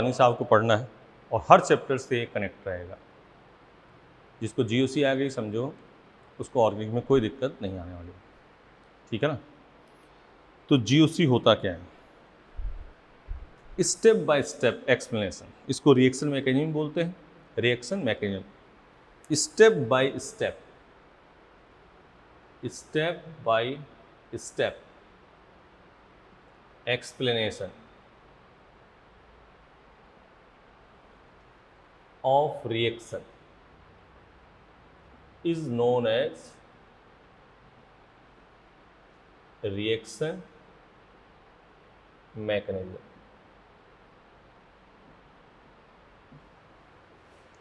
आसानी से आपको पढ़ना है और हर चैप्टर से ये कनेक्ट रहेगा। जिसको जीओसी आ गई समझो उसको ऑर्गेनिक में कोई दिक्कत नहीं आने वाली, ठीक है ना। तो जीओसी होता क्या है, स्टेप बाय स्टेप एक्सप्लेनेशन, इसको रिएक्शन मैकेनिज्म बोलते हैं। Reaction mechanism, step by step, step by step explanation of reaction is known as reaction mechanism।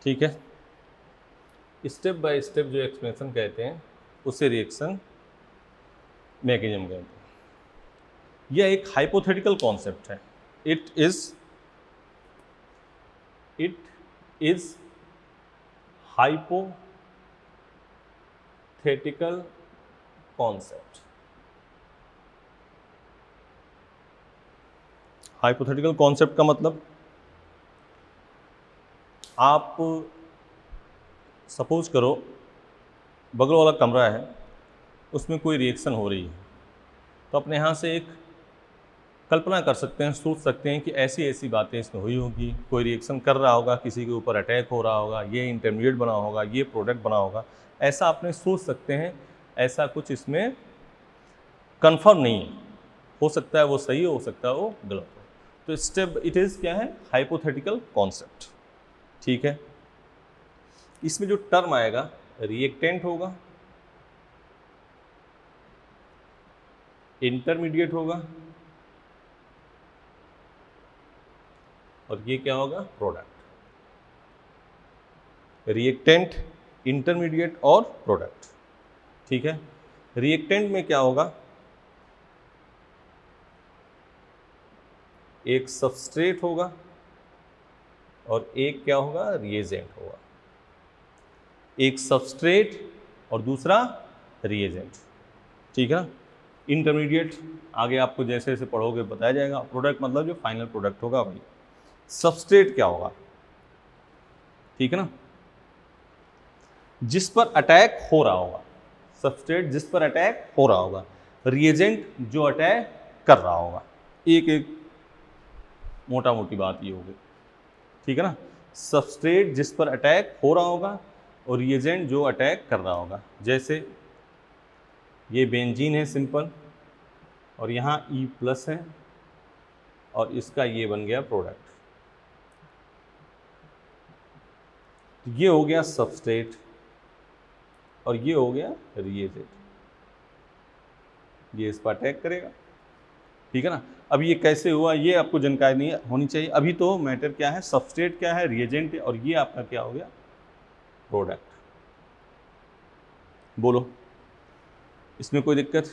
ठीक है, स्टेप बाय स्टेप जो एक्सप्लेनेशन कहते हैं उसे रिएक्शन मैकेनिज्म कहते हैं। यह एक हाइपोथेटिकल कॉन्सेप्ट है। It is hypothetical concept. Hypothetical concept का मतलब, आप सपोज करो बगल वाला कमरा है, उसमें कोई रिएक्शन हो रही है, तो अपने यहाँ से एक कल्पना कर सकते हैं, सोच सकते हैं कि ऐसी ऐसी बातें इसमें हुई होगी, कोई रिएक्शन कर रहा होगा, किसी के ऊपर अटैक हो रहा होगा, ये इंटरमीडिएट बना होगा, ये प्रोडक्ट बना होगा, ऐसा आपने सोच सकते हैं। ऐसा कुछ इसमें कंफर्म नहीं है, हो सकता है वो सही हो सकता है वो गलत हो। तो स्टेप इट इज़ क्या है, हाइपोथेटिकल कॉन्सेप्ट। ठीक है, इसमें जो टर्म आएगा रिएक्टेंट होगा, इंटरमीडिएट होगा, और ये क्या होगा, प्रोडक्ट। रिएक्टेंट, इंटरमीडिएट और प्रोडक्ट। ठीक है, रिएक्टेंट में क्या होगा, एक सबस्ट्रेट होगा और एक क्या होगा, रिएजेंट होगा। एक सबस्ट्रेट और दूसरा रिएजेंट। ठीक है, इंटरमीडिएट आगे आपको जैसे जैसे पढ़ोगे बताया जाएगा। प्रोडक्ट मतलब जो फाइनल प्रोडक्ट होगा वही। सबस्ट्रेट क्या होगा, ठीक है ना, जिस पर अटैक हो रहा होगा। सबस्ट्रेट जिस पर अटैक हो रहा होगा, रिएजेंट जो अटैक कर रहा होगा। एक एक मोटा मोटी बात ये होगी, ठीक है ना। सबस्ट्रेट जिस पर अटैक हो रहा होगा और रिएजेंट जो अटैक कर रहा होगा। जैसे ये बेंजीन है सिंपल, और यहाँ E+ है, और इसका ये बन गया प्रोडक्ट। ये हो गया सबस्ट्रेट और ये हो गया रिएजेंट, ये इस पर अटैक करेगा। ठीक है ना। अब ये कैसे हुआ ये आपको जानकारी नहीं होनी चाहिए। अभी तो मैटर क्या है, सबस्ट्रेट क्या है, रिएजेंट है, और ये आपका क्या हो गया, प्रोडक्ट। बोलो, इसमें कोई दिक्कत?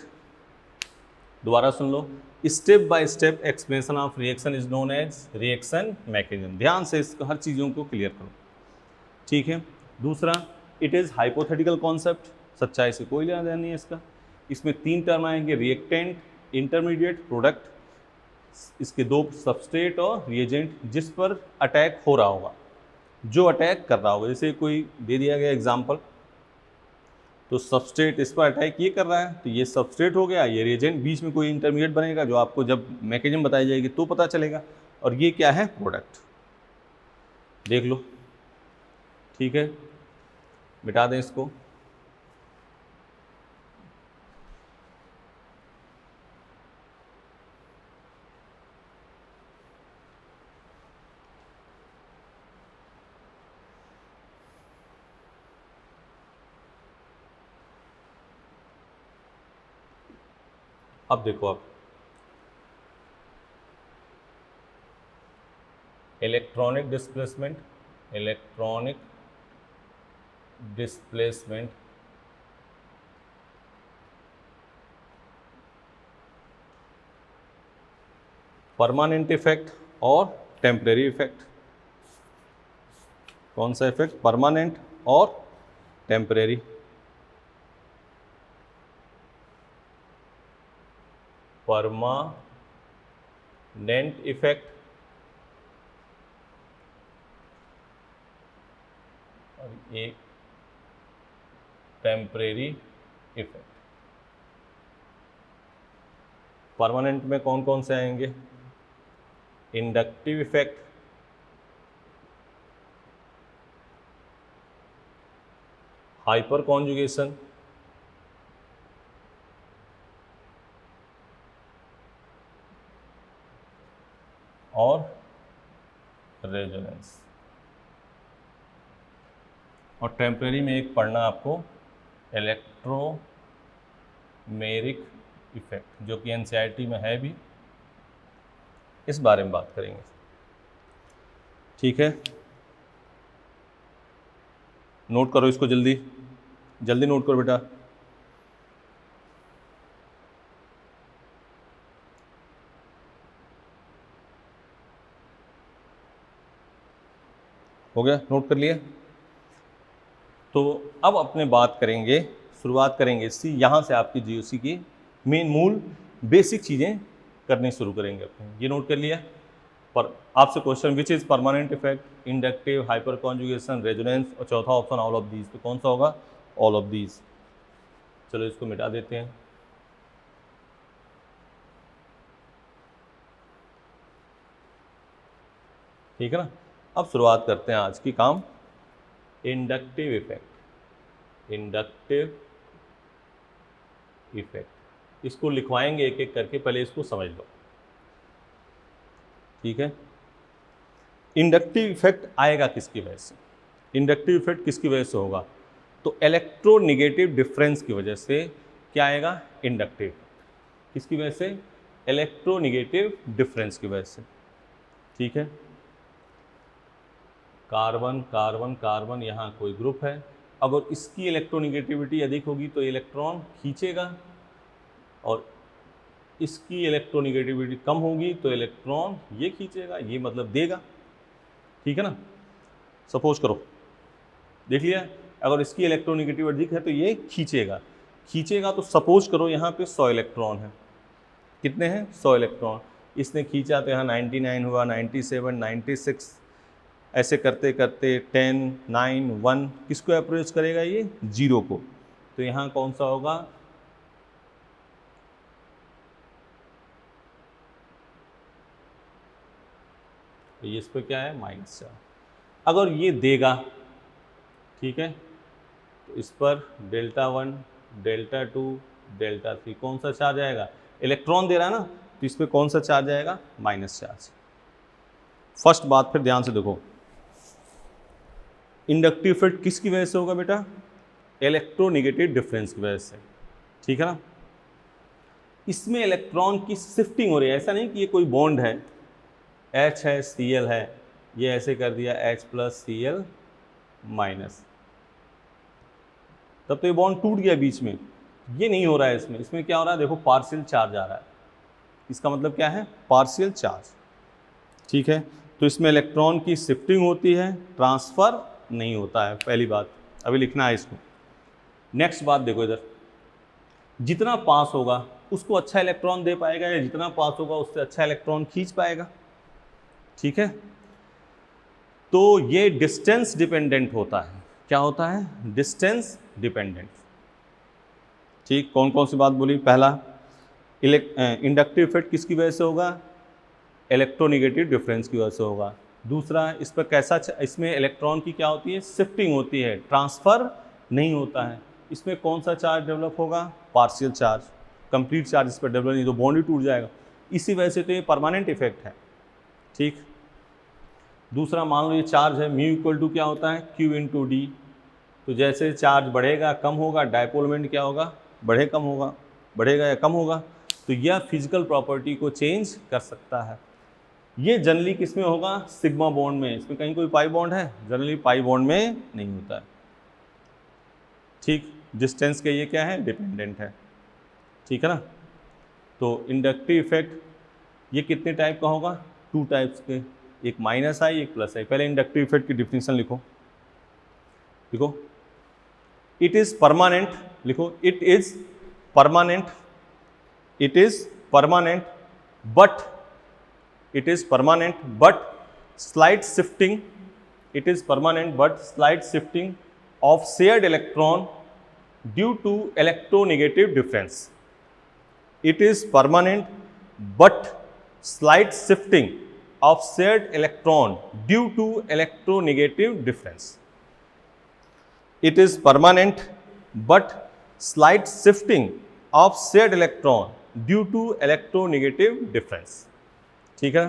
दोबारा सुन लो, step by step explanation of reaction is known as reaction mechanism. ध्यान से इसको हर चीज़ों को क्लियर करो, ठीक है। दूसरा, इट इज़ हाइपोथेटिकल कॉन्सेप्ट, सच्चाई से कोई लेना देना नहीं है इसका। इसमें 3 टर्म आएंगे, रिएक्टेंट, इंटरमीडिएट, प्रोडक्ट। इसके 2 सबस्ट्रेट और रिएजेंट जिस पर अटैक हो रहा होगा, जो अटैक कर रहा होगा। जैसे कोई दे दिया गया एग्जाम्पल, तो सबस्ट्रेट इस पर अटैक ये कर रहा है, तो ये सबस्ट्रेट हो गया, ये रिएजेंट, बीच में कोई इंटरमीडिएट बनेगा जो आपको जब मैकेनिज्म बताई जाएगी तो पता चलेगा, और ये क्या है, प्रोडक्ट। देख लो, ठीक है, मिटा दें इसको। अब देखो, आप electronic displacement, electronic displacement permanent effect और टेम्परेरी इफेक्ट। कौन सा इफेक्ट, परमानेंट और टेम्परेरी। परमानेंट इफेक्ट और एक टेम्परेरी इफेक्ट। परमानेंट में कौन कौन से आएंगे? इंडक्टिव इफेक्ट, हाइपर कॉन्जुगेशन, और रेजोनेंस। और टेम्परेरी में एक पढ़ना आपको इलेक्ट्रोमेरिक इफेक्ट, जो कि एनसीईआरटी में है भी, इस बारे में बात करेंगे। ठीक है, नोट करो इसको, जल्दी जल्दी नोट करो बेटा। हो गया, नोट कर लिया? तो अब अपने बात करेंगे, शुरुआत करेंगे इससे, यहाँ से आपकी जीओसी की मेन मूल बेसिक चीज़ें करनी शुरू करेंगे अपने। ये नोट कर लिया? पर आपसे question which is permanent effect, inductive, hyper conjugation, resonance, और चौथा ऑप्शन ऑल ऑफ दीज। तो कौन सा होगा? All of these. चलो इसको मिटा देते हैं। ठीक है ना? अब शुरुआत करते हैं आज की काम। इंडक्टिव इफेक्ट, इंडक्टिव इफेक्ट, इसको लिखवाएंगे एक एक करके, पहले इसको समझ लो। ठीक है, इंडक्टिव इफेक्ट आएगा किसकी वजह से? इंडक्टिव इफेक्ट किसकी वजह से होगा? तो इलेक्ट्रोनेगेटिव डिफरेंस की वजह से। क्या आएगा? इंडक्टिव। किसकी वजह से? इलेक्ट्रोनेगेटिव डिफरेंस की वजह से। ठीक है, कार्बन कार्बन कार्बन, यहाँ कोई ग्रुप है, अगर इसकी इलेक्ट्रोनेगेटिविटी अधिक होगी तो इलेक्ट्रॉन खींचेगा, और इसकी इलेक्ट्रोनेगेटिविटी कम होगी तो इलेक्ट्रॉन ये खींचेगा, ये मतलब देगा। ठीक है ना? सपोज करो, देख लिया, अगर इसकी इलेक्ट्रोनेगेटिविटी अधिक है तो ये खींचेगा, खींचेगा तो सपोज करो यहाँ पे 100 इलेक्ट्रॉन है। कितने हैं? 100 इलेक्ट्रॉन। इसने खींचा तो यहाँ 99 हुआ, 97, 96, ऐसे करते करते 10, 9, 1, किसको अप्रोच करेगा? ये 0 को। तो यहाँ कौन सा होगा? तो ये इस पर क्या है? -4। अगर ये देगा, ठीक है, तो इस पर Δ1, Δ2, Δ3 कौन सा चार्ज आएगा? इलेक्ट्रॉन दे रहा है ना, तो इस पर कौन सा चार्ज आएगा? Minus charge. फर्स्ट बात फिर ध्यान से देखो, इंडक्टिव इफेक्ट किसकी वजह से होगा बेटा? इलेक्ट्रोनेगेटिव डिफरेंस की वजह से। ठीक है ना? इसमें इलेक्ट्रॉन की शिफ्टिंग हो रही है, ऐसा नहीं कि ये कोई बॉन्ड है, H है, Cl है, ये ऐसे कर दिया H + Cl-, तब तो ये बॉन्ड टूट गया बीच में। ये नहीं हो रहा है इसमें। इसमें क्या हो रहा है? देखो, पार्शियल चार्ज आ रहा है। इसका मतलब क्या है? Partial charge. ठीक है, तो इसमें इलेक्ट्रॉन की शिफ्टिंग होती है, ट्रांसफ़र नहीं होता है, पहली बात। अभी लिखना है इसको। नेक्स्ट बात देखो इधर, जितना पास होगा उसको अच्छा इलेक्ट्रॉन दे पाएगा, या जितना पास होगा उससे अच्छा इलेक्ट्रॉन खींच पाएगा। ठीक है, तो ये डिस्टेंस डिपेंडेंट होता है। क्या होता है? Distance dependent. ठीक, कौन कौन सी बात बोली? पहला, इंडक्टिव इफेक्ट किसकी वजह से होगा? इलेक्ट्रोनेगेटिव डिफरेंस की वजह से होगा। दूसरा, इस पर कैसा, इसमें इलेक्ट्रॉन की क्या होती है? शिफ्टिंग होती है, ट्रांसफ़र नहीं होता है। इसमें कौन सा चार्ज डेवलप होगा? Partial charge. कंप्लीट चार्ज इस पर डेवलप नहीं, तो बॉन्ड ही टूट जाएगा। इसी वजह से तो ये परमानेंट इफेक्ट है। ठीक, दूसरा, मान लो ये चार्ज है, म्यू इक्वल टू क्या होता है? Q × D। तो जैसे चार्ज बढ़ेगा कम होगा, डायपोल मोमेंट क्या होगा? बढ़े कम होगा, बढ़ेगा या कम होगा। तो यह फिजिकल प्रॉपर्टी को चेंज कर सकता है। ये जनरली किस में होगा? सिग्मा बॉन्ड में। इसमें कहीं कोई पाई बॉन्ड है? जनरली पाई बॉन्ड में नहीं होता है। ठीक, डिस्टेंस के ये क्या है? डिपेंडेंट है। ठीक है ना? तो इंडक्टिव इफेक्ट ये कितने टाइप का होगा? 2 टाइप्स के, एक -I, एक +I। पहले इंडक्टिव इफेक्ट की डिफिनेशन लिखो। लिखो, इट इज परमानेंट। लिखो, it is permanent, it is permanent but, it is permanent but slight shifting It is permanent but slight shifting of shared electron due to electronegative difference. It is permanent but slight shifting of shared electron due to electronegative difference. It is permanent but slight shifting of shared electron due to electronegative difference. ठीक है,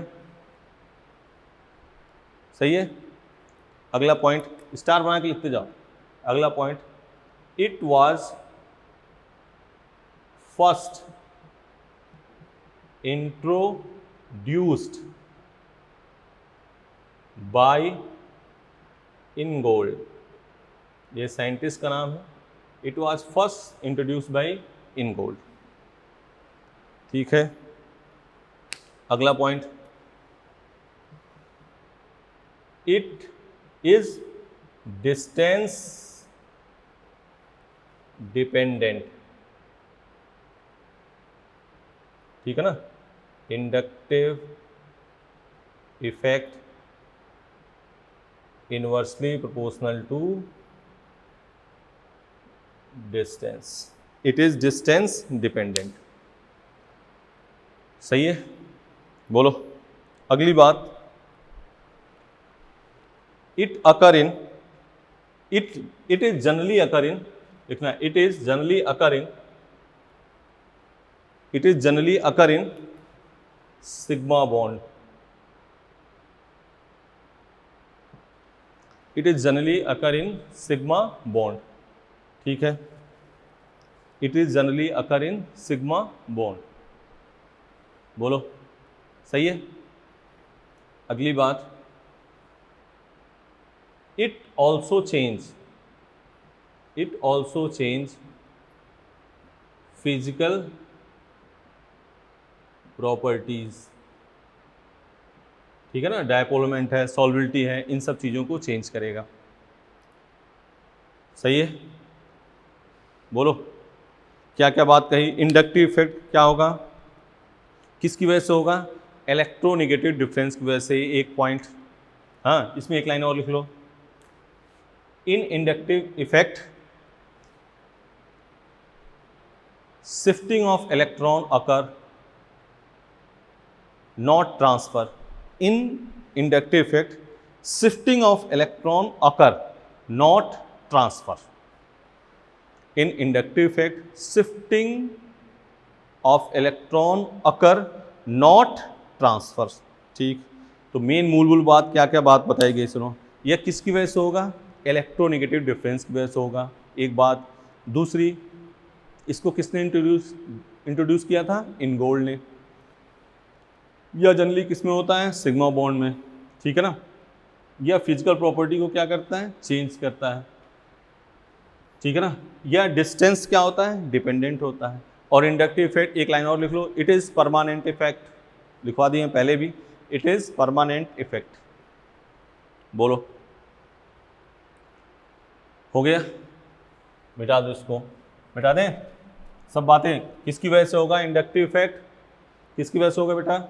सही है। अगला point star बना के लिखते जाओ। अगला point, it was first introduced by Ingold. ये साइंटिस्ट का नाम है। It was first introduced by Ingold. ठीक है, अगला point, it is distance dependent. ठीक है ना, inductive effect inversely proportional to distance. It is distance dependent. सही है, बोलो। अगली बात, it occur in, it is generally occur in, लिखना, it is generally occur in, it is generally occur in sigma bond. It is generally occur in sigma bond. ठीक है, it is generally occur in sigma bond. बोलो, सही है। अगली बात, it also change physical properties. ठीक है ना, डायपोलमेंट है, सॉल्बिलिटी है, इन सब चीज़ों को चेंज करेगा। सही है, बोलो क्या क्या बात कही। इंडक्टिव इफेक्ट क्या होगा, किसकी वजह से होगा, इलेक्ट्रोनेगेटिव डिफरेंस की वजह से। एक पॉइंट, हाँ, इसमें एक लाइन और लिख लो। In inductive effect shifting of electron occur not transfer. In inductive effect shifting of electron occur not transfer. In inductive effect shifting of electron occur not transfer. ठीक, तो मेन मूलभूत बात क्या क्या बात बताई गई, सुनो। यह किसकी वजह से होगा, इलेक्ट्रोनेगेटिव डिफरेंस की वजह से होगा, एक बात। दूसरी, इसको किसने इंट्रोड्यूस किया था, इनगोल्ड ने। यह जनरली किस में होता है, सिग्मा बॉन्ड में। ठीक है ना, यह फिजिकल प्रॉपर्टी को क्या करता है, चेंज करता है। ठीक है ना, यह डिस्टेंस क्या होता है, डिपेंडेंट होता है। और इंडक्टिव इफेक्ट, एक लाइन और लिख लो, इट इज परमानेंट इफेक्ट। लिखवा दिए पहले भी, इट इज परमानेंट इफेक्ट। बोलो, हो गया, मिटा दो इसको, मिटा दें सब बातें। किसकी वजह से होगा इंडक्टिव इफेक्ट, किसकी वजह से होगा बेटा,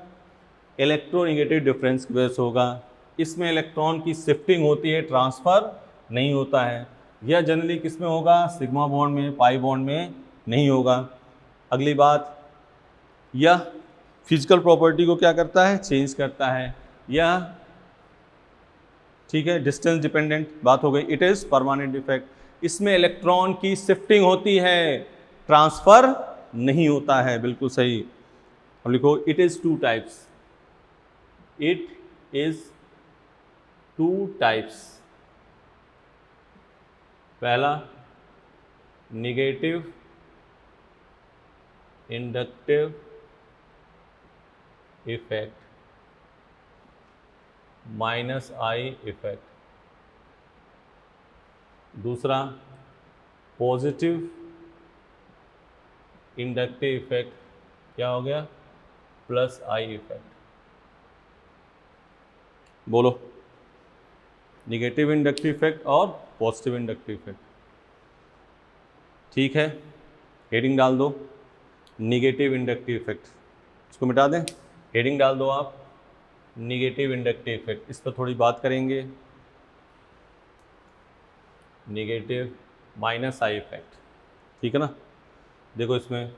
इलेक्ट्रोनेगेटिव डिफरेंस की वजह से होगा। इसमें इलेक्ट्रॉन की शिफ्टिंग होती है, ट्रांसफर नहीं होता है। यह जनरली किस में होगा, सिग्मा बॉन्ड में, पाई बॉन्ड में नहीं होगा। अगली बात, यह फिजिकल प्रॉपर्टी को क्या करता है, चेंज करता है। यह, ठीक है, डिस्टेंस डिपेंडेंट बात हो गई। इट इज परमानेंट इफेक्ट, इसमें इलेक्ट्रॉन की शिफ्टिंग होती है, ट्रांसफर नहीं होता है। बिल्कुल सही। अब लिखो, it is two types. It is two types. पहला, negative inductive effect, minus I effect. दूसरा, पॉजिटिव इंडक्टिव इफेक्ट, क्या हो गया, प्लस आई इफेक्ट। बोलो, नेगेटिव इंडक्टिव इफेक्ट और पॉजिटिव इंडक्टिव इफेक्ट। ठीक है, हेडिंग डाल दो, नेगेटिव इंडक्टिव इफेक्ट, इसको मिटा दें। हेडिंग डाल दो आप, नेगेटिव इंडक्टिव इफेक्ट। इस पर थोड़ी बात करेंगे। नेगेटिव माइनस आई इफेक्ट, ठीक है ना। देखो इसमें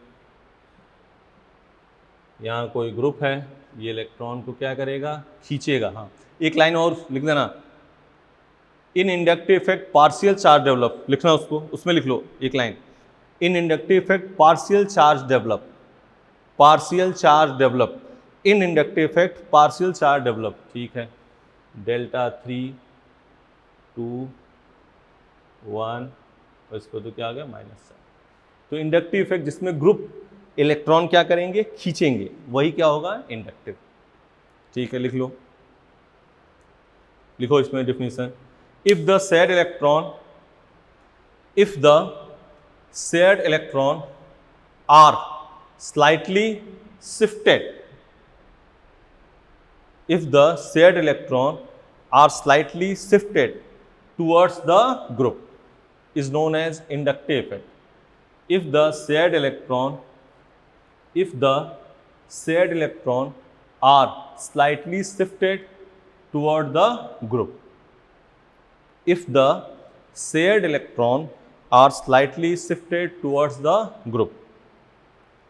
यहाँ कोई ग्रुप है, ये इलेक्ट्रॉन को क्या करेगा, खींचेगा। हाँ, एक लाइन और लिख देना, in inductive effect partial charge develop, लिखना उसको, उसमें लिख लो एक line, in inductive effect partial charge develop, partial charge develop, in inductive effect partial charge develop, ठीक है। डेल्टा 3 2 1 और इसको तो क्या आ गया -7। तो इंडक्टिव इफेक्ट जिसमें ग्रुप इलेक्ट्रॉन क्या करेंगे, खींचेंगे, वही क्या होगा, इंडक्टिव, ठीक है। लिख लो, लिखो इसमें definition, if the shared electron, if the shared electron are slightly shifted, if the shared electron are slightly shifted towards the group is known as inductive effect. If the shared electron are slightly shifted toward the group, if the shared electron are slightly shifted towards the group,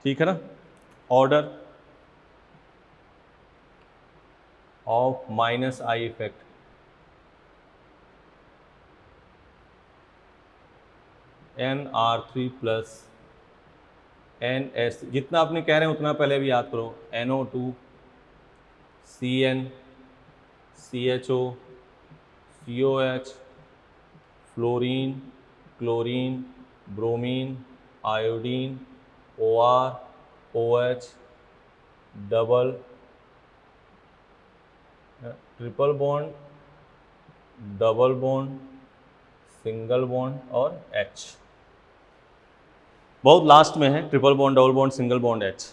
ठीक है ना। Order of minus I effect, NR3 plus NS, जितना आपने कह रहे हैं उतना पहले भी याद करो, NO2 CN CHO COH fluorine chlorine bromine iodine OR OH double triple bond double bond single bond और H, बहुत लास्ट में है triple bond double bond single bond H।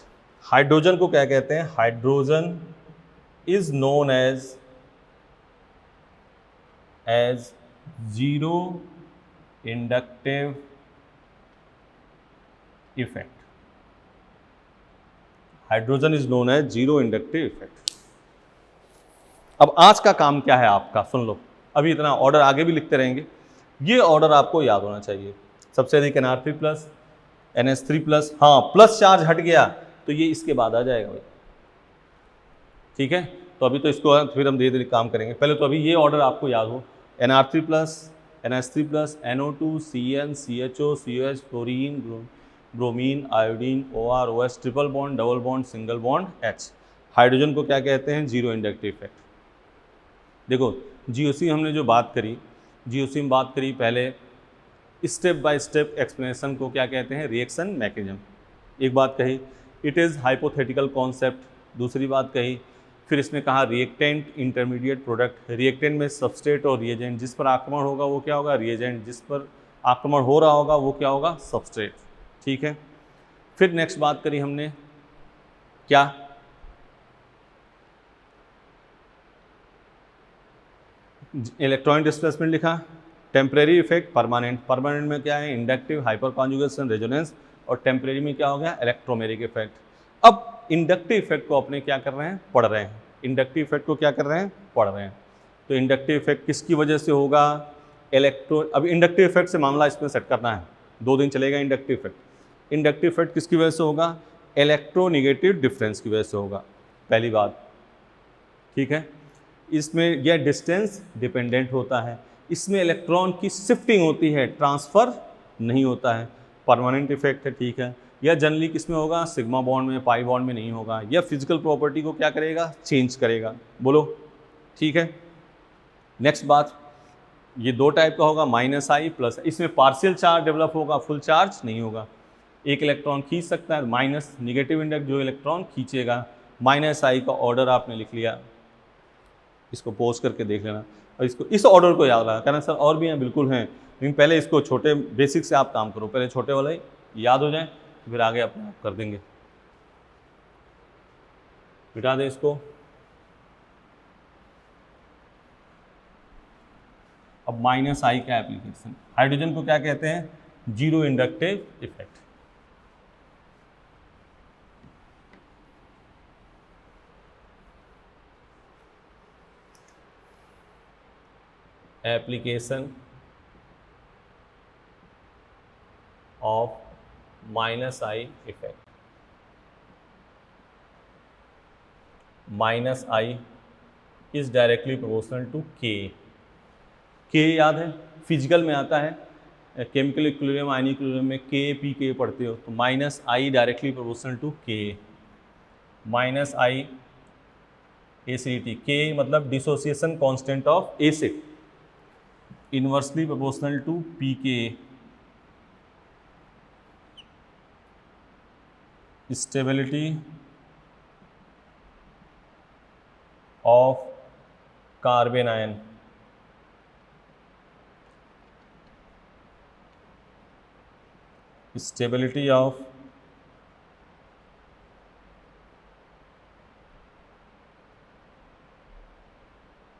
Hydrogen को क्या कहते हैं, hydrogen is known as zero inductive effect, hydrogen is known as zero inductive effect. अब आज का काम क्या है आपका, सुन लो, अभी इतना ऑर्डर आगे भी लिखते रहेंगे, ये ऑर्डर आपको याद होना चाहिए। सबसे अधिक NR3 प्लस NH3 प्लस, हाँ प्लस चार्ज हट गया तो ये इसके बाद आ जाएगा भाई, ठीक है। तो अभी तो इसको फिर हम धीरे धीरे काम करेंगे, पहले तो अभी ये ऑर्डर आपको याद हो, NR3 plus NH3 plus NO2 CN CHO COH fluorine bromine iodine OR OH triple bond double bond single bond H। Hydrogen को क्या कहते हैं, जीरो इंडक्टिव इफेक्ट। देखो GOC हमने जो बात करी, GOC में बात करी पहले, स्टेप बाय स्टेप एक्सप्लेनेशन को क्या कहते हैं, रिएक्शन मैकेनिज्म। एक बात कही, इट इज़ हाइपोथेटिकल कॉन्सेप्ट, दूसरी बात कही, फिर इसमें कहा रिएक्टेंट इंटरमीडिएट प्रोडक्ट, रिएक्टेंट में सबस्ट्रेट और रिएजेंट, जिस पर आक्रमण होगा वो क्या होगा, रिएजेंट, जिस पर आक्रमण हो रहा होगा वो क्या होगा, सबस्ट्रेट, ठीक है। फिर नेक्स्ट बात करी हमने क्या, इलेक्ट्रॉनिक डिस्प्लेसमेंट लिखा, टेम्परेरी इफेक्ट, परमानेंट, परमानेंट में क्या है, इंडक्टिव हाइपर कॉन्जुगेशन रेजोनेंस, और टेम्परेरी में क्या हो गया, इलेक्ट्रोमेरिक इफेक्ट। अब इंडक्टिव इफेक्ट को अपने क्या कर रहे हैं, पढ़ रहे हैं, इंडक्टिव इफेक्ट को क्या कर रहे हैं, पढ़ रहे हैं। तो इंडक्टिव इफेक्ट किसकी वजह से होगा, अब इंडक्टिव इफेक्ट से मामला इसमें सेट करना है, 2 दिन चलेगा इंडक्टिव इफेक्ट। इंडक्टिव इफेक्ट किसकी वजह से होगा, इलेक्ट्रोनेगेटिव डिफरेंस की वजह से होगा, पहली बात, ठीक है। इसमें यह डिस्टेंस डिपेंडेंट होता है, इसमें इलेक्ट्रॉन की शिफ्टिंग होती है, ट्रांसफ़र नहीं होता है, परमानेंट इफेक्ट है, ठीक है। यह जनरली किस में होगा, सिग्मा बॉन्ड में, पाई बॉन्ड में नहीं होगा, यह फिजिकल प्रॉपर्टी को क्या करेगा, चेंज करेगा, बोलो, ठीक है। नेक्स्ट बात, ये 2 टाइप का होगा, माइनस आई प्लस, इसमें पार्शियल चार्ज डेवलप होगा, फुल चार्ज नहीं होगा, एक इलेक्ट्रॉन खींच सकता है, माइनस निगेटिव इंडेक्स जो इलेक्ट्रॉन खींचेगा, माइनस आई का ऑर्डर आपने लिख लिया, इसको पोज करके देख लेना, और इसको इस ऑर्डर को याद रखा, कारण सर और भी हैं, बिल्कुल हैं, लेकिन पहले इसको छोटे बेसिक से आप काम करो, पहले छोटे वाले याद हो जाए, फिर आगे अपने आप कर देंगे। मिटा दें इसको। अब माइनस आई का एप्लीकेशन, हाइड्रोजन को क्या कहते हैं, zero inductive effect. Application of minus I effect, minus I is directly proportional to K. के याद है, फिजिकल में आता है, केमिकल इक्विलिब्रियम, आयनिक इक्विलिब्रियम में के पी के पढ़ते हो, तो minus I directly proportional to K, minus I acidity, K मतलब dissociation constant of acid, inversely proportional to p K, stability of carbanion, stability of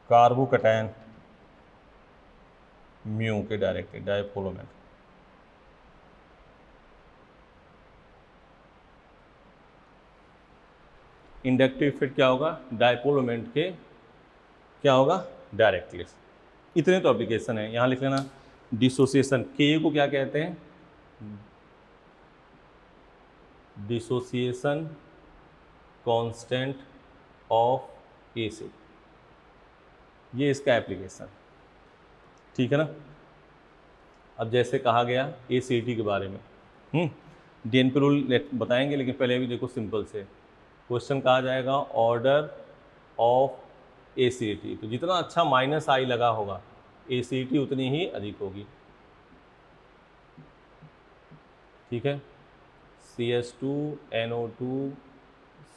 carbocation mu के directly dipole moment. Inductive effect क्या होगा, डायपोलोमेंट के क्या होगा, directly. इतने तो application है, यहाँ लिख लेना। डिसोसिएशन, के को क्या कहते हैं, डिसोसिएशन कांस्टेंट ऑफ एसिड, ये इसका एप्लीकेशन, ठीक है ना। अब जैसे कहा गया एसिडिटी के बारे में, डीएनपी रूल बताएंगे, लेकिन पहले भी देखो सिंपल से क्वेश्चन कहा जाएगा ऑर्डर ऑफ एसिडिटी, तो जितना अच्छा माइनस आई लगा होगा एसिडिटी उतनी ही अधिक होगी, ठीक है। CH2NO2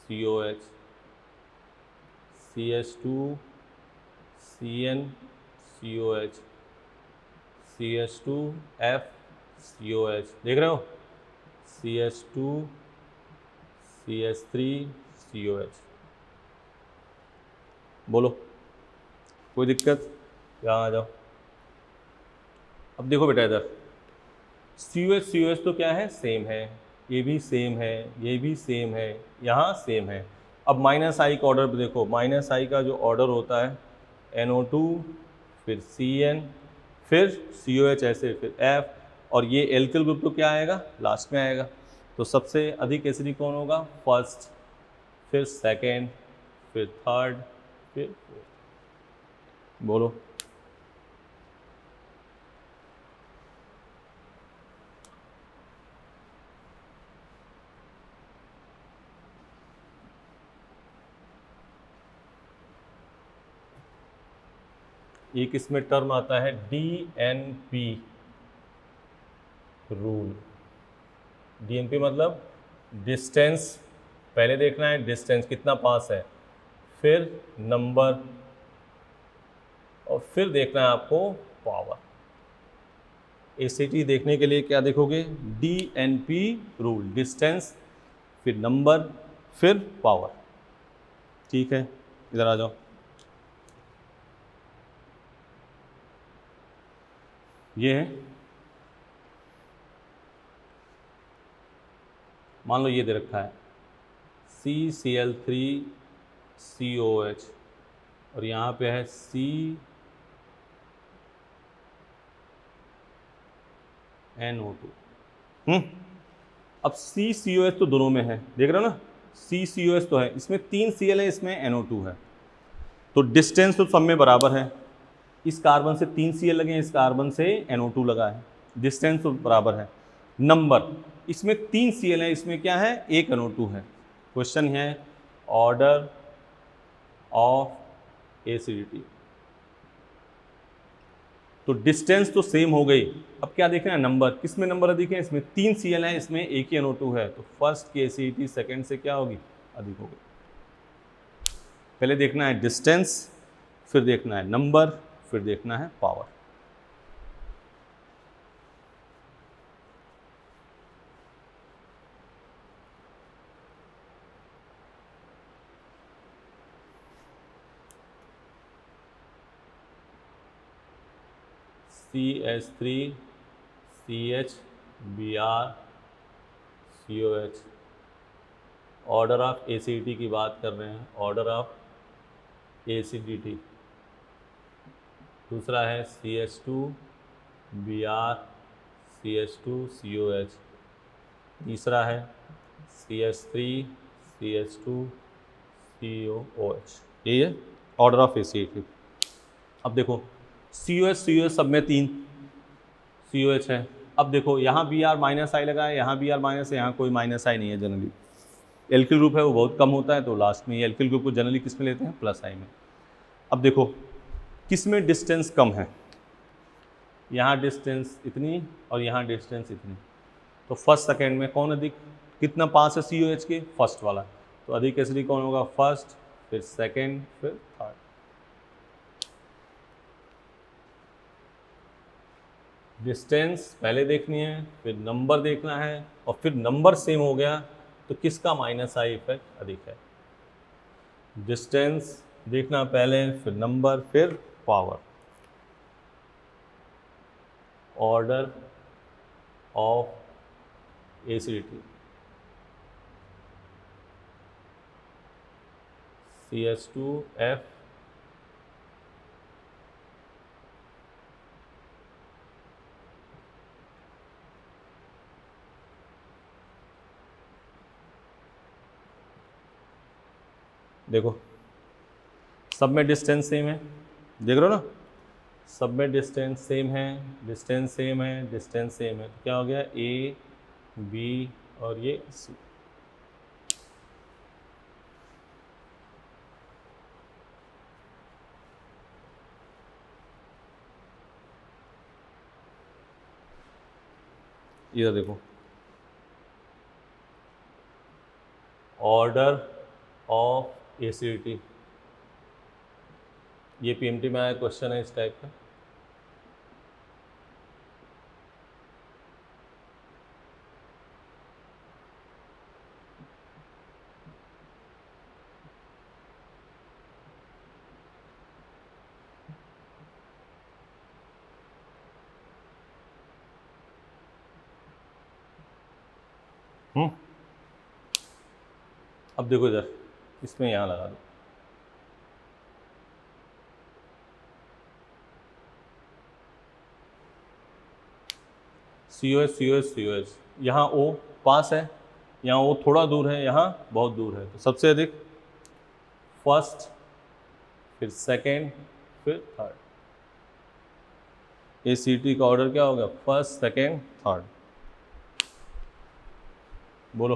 COH, CH2 CN COH, CH2 F COH, देख रहे हो, CH2 CH3 COH। बोलो कोई दिक्कत, यहाँ आ जाओ। अब देखो बेटा इधर COH तो क्या है, सेम है, ये भी सेम है, ये भी सेम है, यहाँ सेम है। अब माइनस आई का ऑर्डर देखो, माइनस आई का जो ऑर्डर होता है NO2 फिर CN फिर COH ऐसे फिर F, और ये एल्किल ग्रुप तो क्या आएगा, लास्ट में आएगा। तो सबसे अधिक एसिडिक कौन होगा, फर्स्ट, फिर सेकेंड, फिर थर्ड, फिर फोर्थ। बोलो एक इसमें टर्म आता है DNP रूल। DNP मतलब डिस्टेंस, पहले देखना है डिस्टेंस कितना पास है, फिर नंबर, और फिर देखना है आपको पावर। एसिडिटी देखने के लिए क्या देखोगे, DNP रूल, डिस्टेंस फिर नंबर फिर पावर, ठीक है। इधर आ जाओ, ये है, मान लो ये दे रखा है CCl3COH, और यहाँ पे है CNO2। अब CCOH तो दोनों में है, देख रहे हो ना, CCOH तो है, इसमें 3 Cl है, इसमें NO2 है, तो डिस्टेंस तो सब में बराबर है। इस कार्बन से 3 Cl लगे हैं, इस कार्बन से NO2 लगा है, डिस्टेंस तो बराबर है। नंबर, इसमें 3 Cl है, इसमें क्या है, 1 NO2 है। क्वेश्चन है ऑर्डर ऑफ एसिडिटी, तो डिस्टेंस तो सेम हो गई, अब क्या देखना है, नंबर, किसमें नंबर अधिक है, इसमें 3 Cl है, इसमें 1 ही NO2 है, तो फर्स्ट की एसिडिटी सेकंड से क्या होगी, अधिक होगी। पहले देखना है डिस्टेंस, फिर देखना है नंबर, फिर देखना है power. CH3CHBr COH, order of acidity की बात कर रहे हैं, ऑर्डर ऑफ एसिडिटी। दूसरा है CH2Br CH2COH, तीसरा है CH3CH2COOH। यही है ऑर्डर ऑफ एसिडिटी। अब देखो COH सब में 3 COH है। अब देखो यहाँ Br माइनस आई लगा है, यहाँ Br माइनस है, यहाँ कोई माइनस आई नहीं है। जनरली एल्किल ग्रुप है वो बहुत कम होता है, तो लास्ट में एल्किल ग्रुप को जनरली किस में लेते हैं, प्लस आई में। अब देखो किस में डिस्टेंस कम है, यहाँ डिस्टेंस इतनी और यहाँ डिस्टेंस इतनी, तो फर्स्ट सेकेंड में कौन अधिक, कितना पास है COH के, फर्स्ट वाला, तो अधिक एसिडिक कौन होगा, फर्स्ट, फिर सेकेंड, फिर थर्ड। डिस्टेंस पहले देखनी है, फिर नंबर देखना है, और फिर नंबर सेम हो गया तो किसका माइनस आई इफेक्ट अधिक है। डिस्टेंस देखना पहले, फिर नंबर, फिर power. Order of acidity CH2F देखो सब में डिस्टेंस सेम है, देख रहे हो ना, सब में डिस्टेंस सेम है, डिस्टेंस सेम है, डिस्टेंस सेम है, तो क्या हो गया, A B और ये C। इधर देखो ऑर्डर ऑफ एसिडिटी, ये PMT में आया क्वेश्चन है इस टाइप का। अब देखो इधर, इसमें यहाँ लगा दो, COH, यहाँ O पास है, यहाँ O थोड़ा दूर है, यहाँ बहुत दूर है, तो सबसे अधिक फर्स्ट, फिर सेकेंड, फिर थर्ड। एसिडिटी का ऑर्डर क्या होगा, फर्स्ट, सेकेंड, थर्ड। बोलो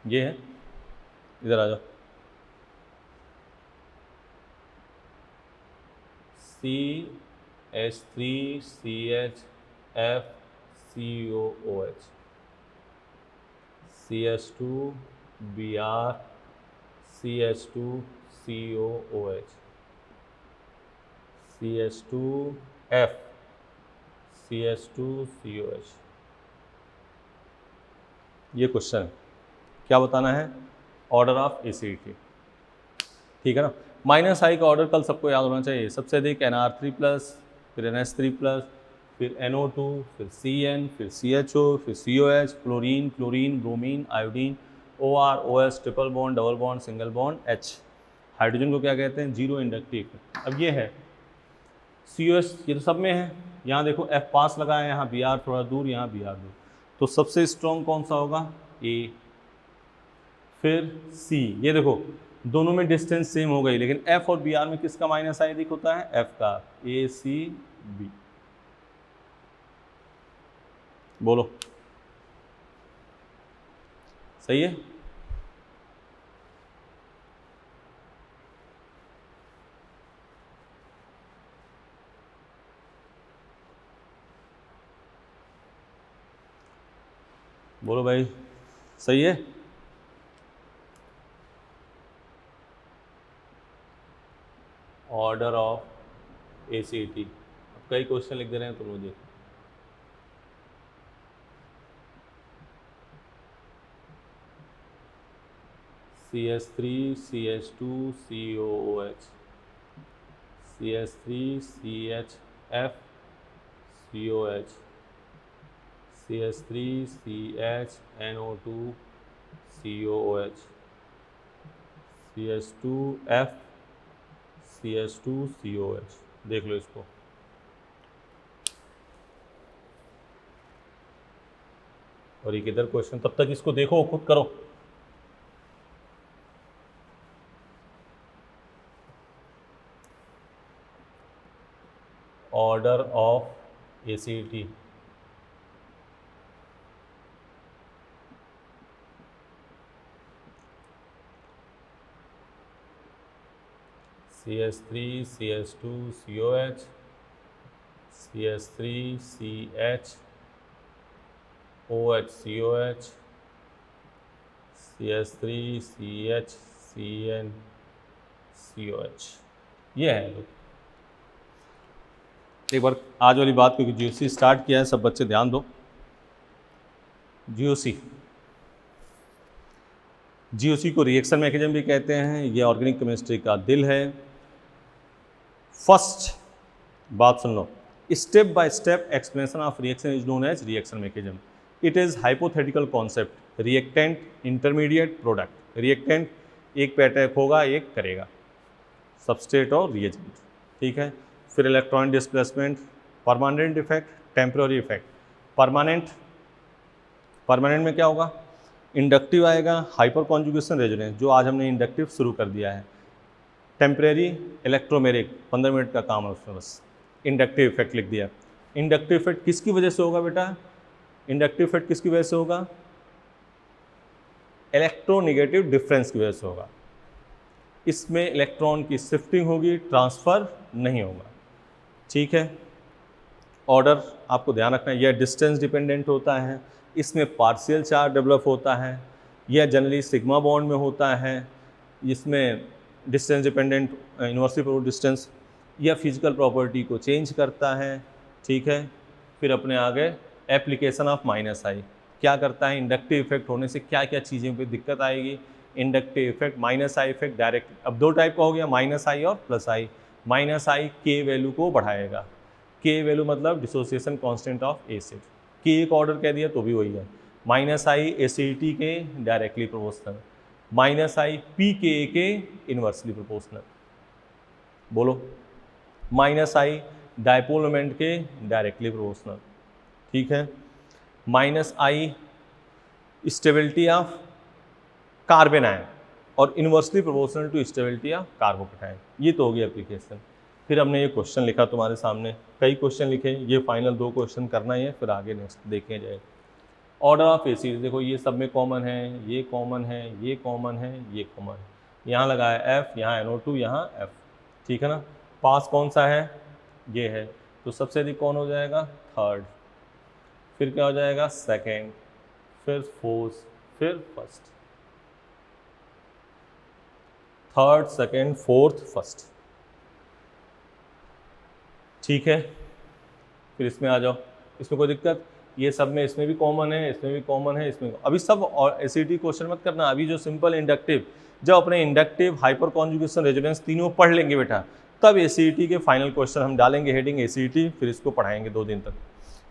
ये है, इधर आ जाओ, CH3CHFCOOH, CH2Br CH2COOH, CH2F CH2COH। ये क्वेश्चन है, क्या बताना है, ऑर्डर ऑफ एसिडिटी, ठीक है ना। माइनस आई का ऑर्डर कल सबको याद होना चाहिए, सबसे अधिक NR3+, फिर NH3+, फिर NO2, फिर CN, फिर CHO, फिर COH, chlorine, bromine, iodine, OR, OS, triple bond, double bond, single bond, H। Hydrogen को क्या कहते हैं, जीरो इंडक्टिव। अब ये है COH, ये तो सब में है, यहाँ देखो F पास लगा है, यहाँ Br थोड़ा दूर, यहाँ Br दूर, तो सबसे स्ट्रॉन्ग कौन सा होगा, A, फिर C। ये देखो दोनों में डिस्टेंस सेम हो गई, लेकिन F और Br में किसका माइनस आई अधिक होता है, F का, ACB। बोलो सही है। बोलो भाई सही है। ऑर्डर ऑफ एसिडिटी, अब कई क्वेश्चन लिख दे रहे हैं तुम मुझे। CH3 CH2 COOH, CH3 CHF COH, CH3 CHNO2 COOH, CH2F CH2 COH। देख लो इसको। और ये किधर क्वेश्चन, तब तक इसको देखो, खुद करो। Order of acidity, CH3 CH2 COH, CH3 CH OH COH, CH3 CH CN COH। ये है लोग। एक बार आज वाली बात, क्योंकि GOC स्टार्ट किया है, सब बच्चे ध्यान दो। GOC को रिएक्शन मैकेनिज्म भी कहते हैं, ये ऑर्गेनिक केमिस्ट्री का दिल है। फर्स्ट बात सुन लो, step by step explanation of reaction is known as reaction mechanism. It is hypothetical concept, reactant, intermediate, product. Reactant एक पे अटैक होगा, एक करेगा, सबस्ट्रेट और रिएजेंट, ठीक है। फिर electron displacement, permanent effect, temporary effect. Permanent में क्या होगा, इंडक्टिव आएगा, हाइपर कॉन्जुगेशन, रेजोनेंस, जो आज हमने इंडक्टिव शुरू कर दिया है। टेम्परेरी, इलेक्ट्रोमेरिक, 15 मिनट का काम है उसमें, बस इंडक्टिव इफेक्ट लिख दिया। इंडक्टिव इफेक्ट किसकी वजह से होगा बेटा, इंडक्टिव इफेक्ट किसकी वजह से होगा, इलेक्ट्रोनेगेटिव डिफरेंस की वजह से होगा। इसमें इलेक्ट्रॉन की शिफ्टिंग होगी, ट्रांसफ़र नहीं होगा, ठीक है। ऑर्डर आपको ध्यान रखना है, यह डिस्टेंस डिपेंडेंट होता है, इसमें पार्शियल चार्ज डेवलप होता है, यह जनरली सिग्मा बॉन्ड में होता है, इसमें distance dependent inversely proportional distance, यह फिजिकल प्रॉपर्टी को चेंज करता है, ठीक है। फिर अपने आगे एप्लीकेशन ऑफ -I क्या करता है, इंडक्टिव इफेक्ट होने से क्या क्या चीज़ों पे दिक्कत आएगी। Inductive effect, -I effect direct, अब दो टाइप का हो गया, -I और +I। -I के वैल्यू को बढ़ाएगा, के वैल्यू मतलब डिसोसिएशन कांस्टेंट ऑफ एसिड, के एक ऑर्डर कह दिया तो भी वही है। -I एसिडिटी के डायरेक्टली प्रोपोर्शनल, -I pKa के इन्वर्सली प्रोपोर्शनल। बोलो, -I डायपोल मोमेंट के डायरेक्टली प्रोपोर्शनल, ठीक है। -I stability of carbanion और inversely proportional to stability of carbocation. ये तो हो गई एप्लीकेशन। फिर हमने ये क्वेश्चन लिखा तुम्हारे सामने, कई क्वेश्चन लिखे, ये फाइनल 2 क्वेश्चन करना ही है, फिर आगे नेक्स्ट देखें जाए। ऑर्डर ऑफ एसिड, देखो ये सब में कॉमन है, ये कॉमन है, ये कॉमन है, ये कॉमन है, यहाँ लगा है F, यहाँ NO2, यहाँ F, ठीक है ना। पास कौन सा है, ये है, तो सबसे अधिक कौन हो जाएगा, थर्ड। फिर क्या हो जाएगा, सेकेंड, फिर फोर्थ, फिर first. Third, second, fourth, first, ठीक है। फिर इसमें आ जाओ, इसमें कोई दिक्कत, ये सब में, इसमें भी कॉमन है, इसमें भी कॉमन है, इसमें अभी सब और एसिडिटी क्वेश्चन मत करना। अभी जो सिंपल इंडक्टिव, जब अपने इंडक्टिव, हाइपर कॉन्जुगेशन, रेजोनेंस तीनों पढ़ लेंगे बेटा, तब एसिडिटी के फाइनल क्वेश्चन हम डालेंगे, हेडिंग एसिडिटी, फिर इसको पढ़ाएंगे 2 दिन तक।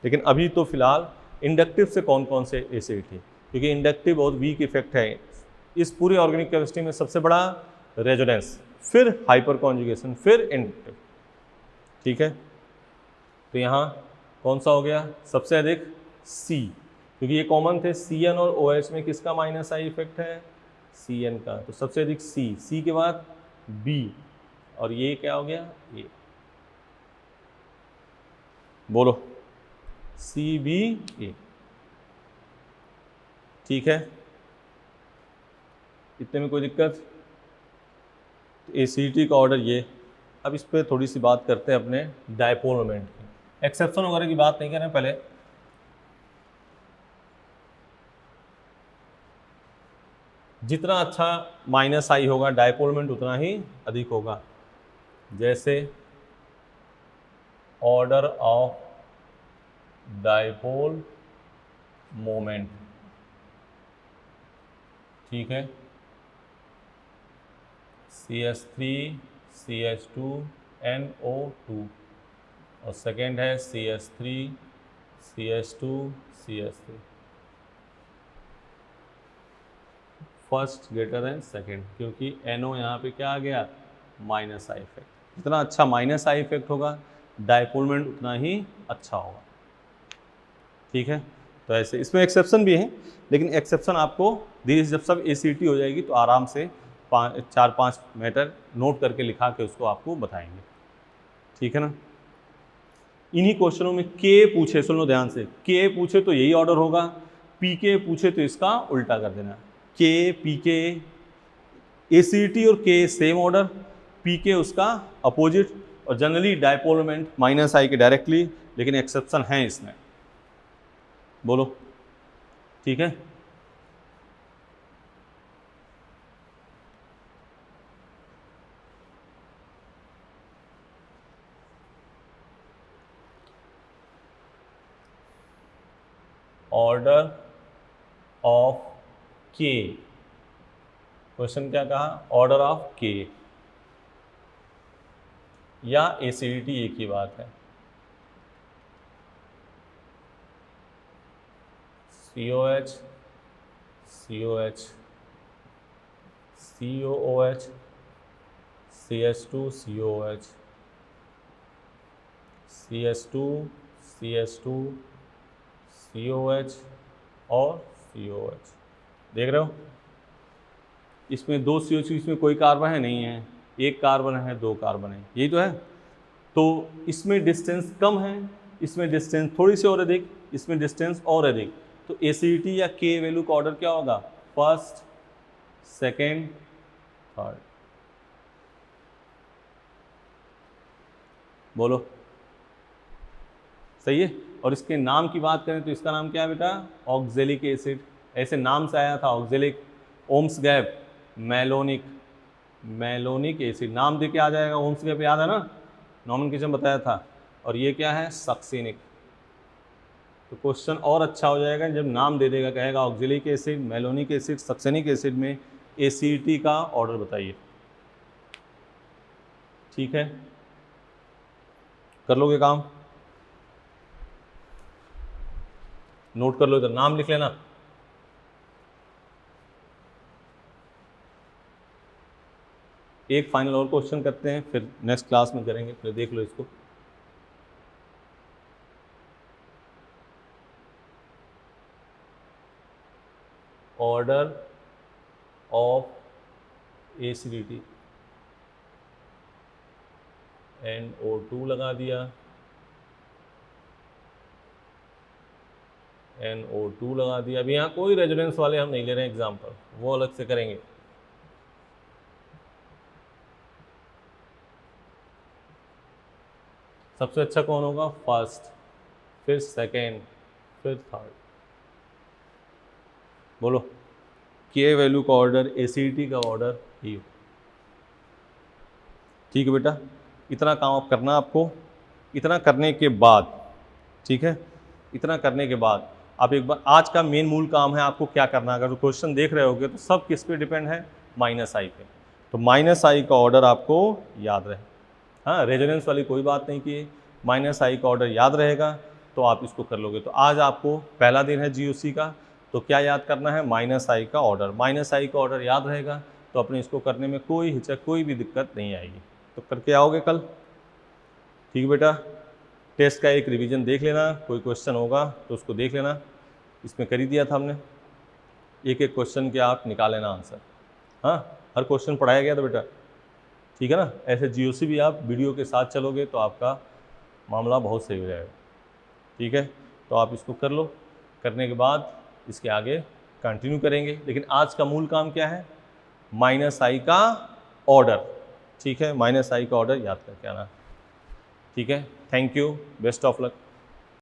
लेकिन अभी तो फिलहाल इंडक्टिव से कौन कौन से एसिडिटी, क्योंकि इंडक्टिव बहुत वीक इफेक्ट है। इस पूरे ऑर्गेनिक केमिस्ट्री में सबसे बड़ा रेजोनेंस, फिर हाइपर कॉन्जुगेशन, फिर इंडक्टिव, ठीक है। तो यहाँ कौन सा हो गया सबसे अधिक, C, क्योंकि ये कॉमन थे, Cn और OH में किसका -I इफेक्ट है, Cn का, तो सबसे अधिक C के बाद B, और ये क्या हो गया, ये बोलो CBA, ठीक है। इतने में कोई दिक्कत, एसिडिटी का ऑर्डर ये। अब इस पर थोड़ी सी बात करते हैं अपने डायपोल मोमेंट की, एक्सेप्शन वगैरह की बात नहीं करें पहले। जितना अच्छा -I होगा डायपोल मोमेंट उतना ही अधिक होगा। जैसे ऑर्डर ऑफ डायपोल मोमेंट, ठीक है, CH3 CH2 NO2 और सेकेंड है CH3 CH2 CH3। First greater than second, क्योंकि NO यहाँ पे क्या आ गया, माइनस आई इफेक्ट। जितना अच्छा माइनस आई इफेक्ट होगा डायपोल मोमेंट उतना ही अच्छा होगा। ठीक है, तो ऐसे इसमें एक्सेप्शन भी है, लेकिन एक्सेप्शन आपको धीरे जब सब ACT हो जाएगी तो आराम से 4-5 मैटर नोट करके लिखा के उसको आपको बताएंगे। ठीक है ना। इन्हीं क्वेश्चनों में के पूछे, सुन लो ध्यान से, के पूछे तो यही ऑर्डर होगा, पीके पूछे तो इसका उल्टा कर देना। के पीके ACT और के सेम ऑर्डर, पीके उसका अपोजिट, और जनरली डायपोल मोमेंट माइनस आई के डायरेक्टली, लेकिन एक्सेप्शन है इसमें। बोलो ठीक है। ऑर्डर ऑफ के, क्वेश्चन क्या कहा, ऑर्डर ऑफ के या ACT एक ही बात है। COH COH COOH CH2 COOH CH2 CH2 COH और COH। देख रहे हो, इसमें दो COH, इसमें कोई कार्बन है नहीं है, एक कार्बन है, दो कार्बन है, यही तो है। तो इसमें डिस्टेंस कम है, इसमें डिस्टेंस थोड़ी सी और अधिक, इसमें डिस्टेंस और अधिक, तो ACT या के वैल्यू का ऑर्डर क्या होगा, फर्स्ट सेकेंड थर्ड। बोलो सही है। और इसके नाम की बात करें तो इसका नाम क्या है बेटा, ऑक्जेलिक एसिड, ऐसे नाम से आया था ऑक्जेलिक, ओम्स गैप मेलोनिक एसिड, नाम दे के आ जाएगा, ओम्स गैप याद है ना, नॉमेनक्लेचर बताया था। और ये क्या है, सक्सिनिक। तो क्वेश्चन और अच्छा हो जाएगा जब नाम दे देगा, कहेगा oxalic acid, malonic acid, succinic acid में ACT का ऑर्डर बताइए। ठीक है, कर लोगे काम, नोट कर लो, इधर नाम लिख लेना। एक फाइनल और क्वेश्चन करते हैं, फिर नेक्स्ट क्लास में करेंगे, फिर देख लो इसको। ऑर्डर ऑफ ACT, NO2 लगा दिया, NO2 लगा दिया। अभी यहाँ कोई रेजोनेंस वाले हम नहीं ले रहे हैं एग्जाम्पल, वो अलग से करेंगे। सबसे अच्छा कौन होगा, फर्स्ट, फिर सेकेंड, फिर थर्ड। बोलो, के वैल्यू का ऑर्डर, ACT का ऑर्डर ही। ठीक है बेटा, इतना काम आप करना आपको। इतना करने के बाद, ठीक है, इतना करने के बाद आप एक बार, आज का मेन मूल काम है आपको क्या करना है। अगर क्वेश्चन देख रहे होगे तो सब किस पे डिपेंड है, माइनस आई पे। तो माइनस आई का ऑर्डर आपको याद रहे। हाँ, रेजोनेंस वाली कोई बात नहीं की, माइनस आई का ऑर्डर याद रहेगा तो आप इसको कर लोगे। तो आज आपको पहला दिन है GOC का, तो क्या याद करना है, माइनस आई का ऑर्डर। माइनस आई का ऑर्डर याद रहेगा तो अपने इसको करने में कोई हिचक, कोई भी दिक्कत नहीं आएगी। तो करके आओगे कल, ठीक बेटा। टेस्ट का एक रिवीजन देख लेना, कोई क्वेश्चन होगा तो उसको देख लेना, इसमें कर ही दिया था हमने। एक एक क्वेश्चन के आप निकाल लेना आंसर। हाँ, हर क्वेश्चन पढ़ाया गया था बेटा, ठीक है ना। ऐसे GOC भी आप वीडियो के साथ चलोगे तो आपका मामला बहुत सही हो जाएगा। ठीक है, तो आप इसको कर लो, करने के बाद इसके आगे कंटिन्यू करेंगे। लेकिन आज का मूल काम क्या है, माइनस आई का ऑर्डर। ठीक है, माइनस आई का ऑर्डर याद करके आना। ठीक है, thank you, best of luck.